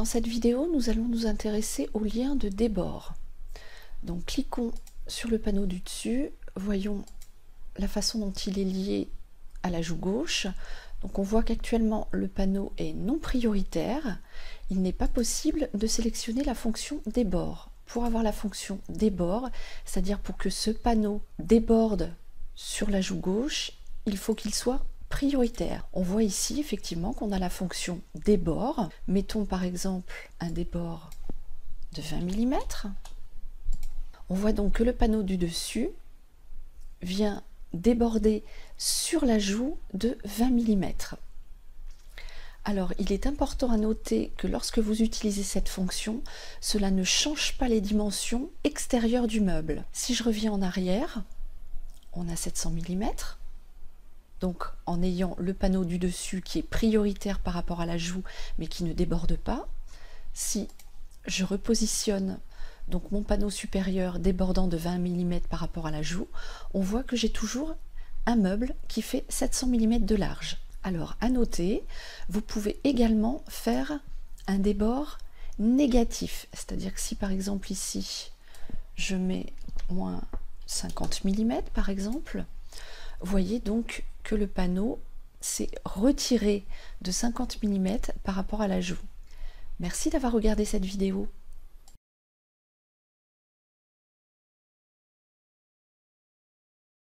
Dans cette vidéo, nous allons nous intéresser au lien de débord. Donc cliquons sur le panneau du dessus, voyons la façon dont il est lié à la joue gauche. Donc on voit qu'actuellement le panneau est non prioritaire. Il n'est pas possible de sélectionner la fonction débord. Pour avoir la fonction débord, c'est-à-dire pour que ce panneau déborde sur la joue gauche, il faut qu'il soit prioritaire. On voit ici effectivement qu'on a la fonction débord. Mettons par exemple un débord de 20 mm. On voit donc que le panneau du dessus vient déborder sur la joue de 20 mm. Alors, il est important à noter que lorsque vous utilisez cette fonction, cela ne change pas les dimensions extérieures du meuble. Si je reviens en arrière, on a 700 mm. Donc, en ayant le panneau du dessus qui est prioritaire par rapport à la joue, mais qui ne déborde pas, si je repositionne donc mon panneau supérieur débordant de 20 mm par rapport à la joue, on voit que j'ai toujours un meuble qui fait 700 mm de large. Alors, à noter, vous pouvez également faire un débord négatif, c'est-à-dire que si par exemple ici, je mets moins 50 mm par exemple, vous voyez donc que le panneau s'est retiré de 50 mm par rapport à la joue. Merci d'avoir regardé cette vidéo.